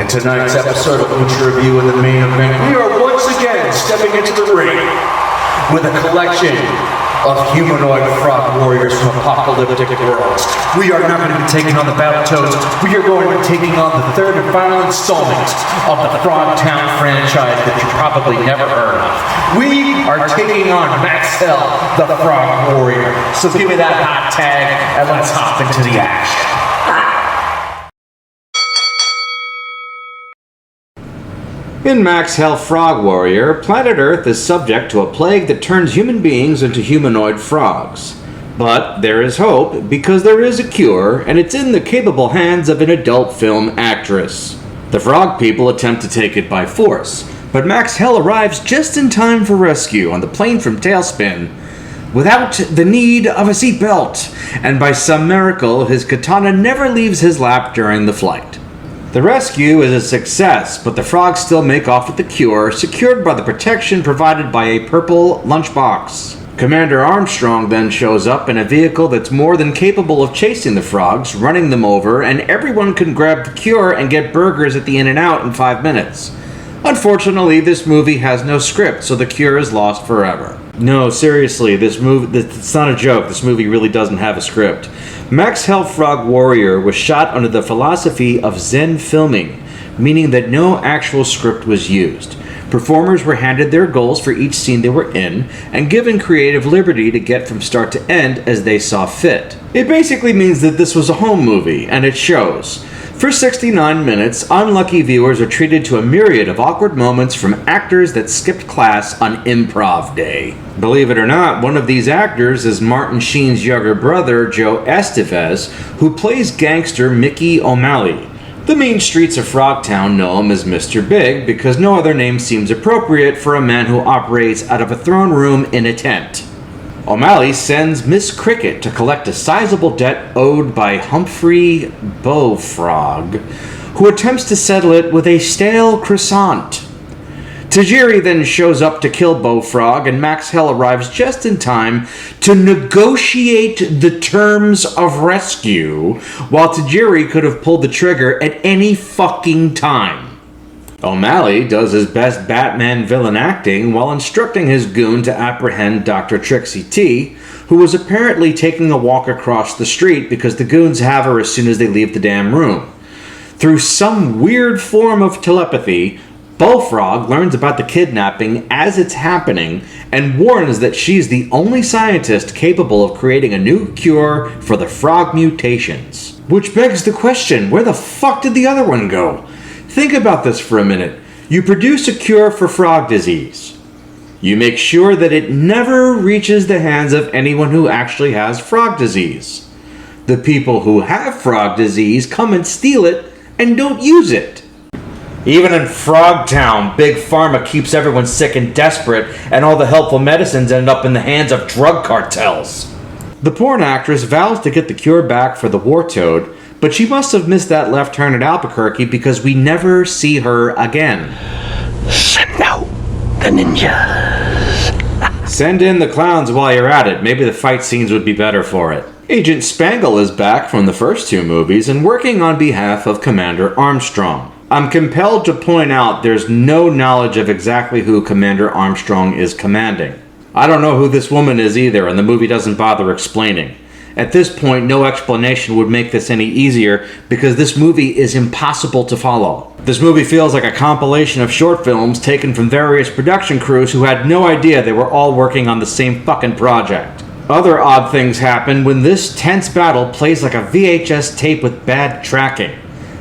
In tonight's episode of Ultra Review in the main event, we are once again stepping into the ring with a collection of humanoid frog warriors from apocalyptic worlds. We are not going to be taking on the Battletoads. We are going to be taking on the third and final installment of the Frogtown franchise that you probably never heard of. We are taking on Max Hell, the Frog Warrior. So give me that hot tag and let's hop into the action. In Max Hell Frog Warrior, planet Earth is subject to a plague that turns human beings into humanoid frogs. But there is hope, because there is a cure, and it's in the capable hands of an adult film actress. The frog people attempt to take it by force, but Max Hell arrives just in time for rescue on the plane from Tailspin, without the need of a seatbelt, and by some miracle, his katana never leaves his lap during the flight. The rescue is a success, but the frogs still make off with the cure, secured by the protection provided by a purple lunchbox. Commander Armstrong then shows up in a vehicle that's more than capable of chasing the frogs, running them over, and everyone can grab the cure and get burgers at the In-N-Out in 5 minutes. Unfortunately, this movie has no script, so the cure is lost forever. No, seriously, it's not a joke. This movie really doesn't have a script. Max Hell Frog Warrior was shot under the philosophy of Zen filming, meaning that no actual script was used. Performers were handed their goals for each scene they were in, and given creative liberty to get from start to end as they saw fit. It basically means that this was a home movie, and it shows. For 69 minutes, unlucky viewers are treated to a myriad of awkward moments from actors that skipped class on improv day. Believe it or not, one of these actors is Martin Sheen's younger brother, Joe Estevez, who plays gangster Mickey O'Malley. The mean streets of Frogtown know him as Mr. Big because no other name seems appropriate for a man who operates out of a throne room in a tent. O'Malley sends Miss Cricket to collect a sizable debt owed by Humphrey Bowfrog, who attempts to settle it with a stale croissant. Tajiri then shows up to kill Bowfrog, and Max Hell arrives just in time to negotiate the terms of rescue, while Tajiri could have pulled the trigger at any fucking time. O'Malley does his best Batman villain acting while instructing his goon to apprehend Dr. Trixie T, who was apparently taking a walk across the street because the goons have her as soon as they leave the damn room. Through some weird form of telepathy, Bullfrog learns about the kidnapping as it's happening and warns that she's the only scientist capable of creating a new cure for the frog mutations. Which begs the question, where the fuck did the other one go? Think about this for a minute. You produce a cure for frog disease. You make sure that it never reaches the hands of anyone who actually has frog disease. The people who have frog disease come and steal it and don't use it. Even in Frogtown, Big Pharma keeps everyone sick and desperate, and all the helpful medicines end up in the hands of drug cartels. The porn actress vows to get the cure back for the Wartoad, but she must have missed that left turn at Albuquerque because we never see her again. Send out the ninjas. Send in the clowns while you're at it. Maybe the fight scenes would be better for it. Agent Spangle is back from the first 2 movies and working on behalf of Commander Armstrong. I'm compelled to point out there's no knowledge of exactly who Commander Armstrong is commanding. I don't know who this woman is either, and the movie doesn't bother explaining. At this point, no explanation would make this any easier because this movie is impossible to follow. This movie feels like a compilation of short films taken from various production crews who had no idea they were all working on the same fucking project. Other odd things happen when this tense battle plays like a VHS tape with bad tracking.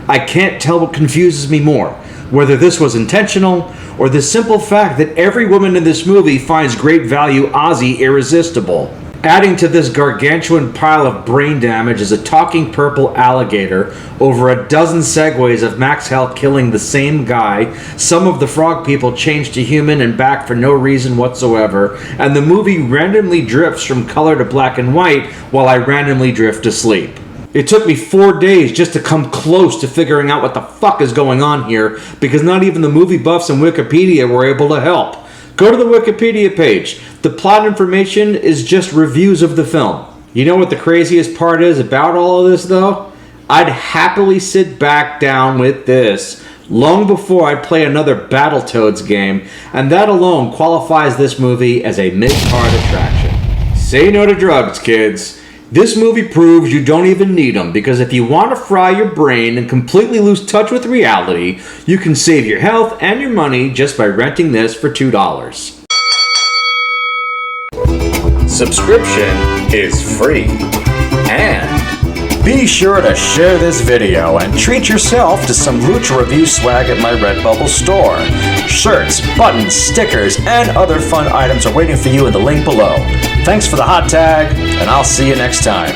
I can't tell what confuses me more, whether this was intentional or the simple fact that every woman in this movie finds great value Ozzy irresistible. Adding to this gargantuan pile of brain damage is a talking purple alligator, over a dozen segues of Max Hell killing the same guy, some of the frog people changed to human and back for no reason whatsoever, and the movie randomly drifts from color to black and white while I randomly drift to sleep. It took me 4 days just to come close to figuring out what the fuck is going on here, because not even the movie buffs and Wikipedia were able to help. Go to the Wikipedia page. The plot information is just reviews of the film. You know what the craziest part is about all of this, though? I'd happily sit back down with this long before I'd play another Battletoads game, and that alone qualifies this movie as a mid-card attraction. Say no to drugs, kids. This movie proves you don't even need them, because if you want to fry your brain and completely lose touch with reality, you can save your health and your money just by renting this for $2. Subscription is free. And be sure to share this video and treat yourself to some Lucha Review swag at my Redbubble store. Shirts, buttons, stickers, and other fun items are waiting for you in the link below. Thanks for the hot tag, and I'll see you next time.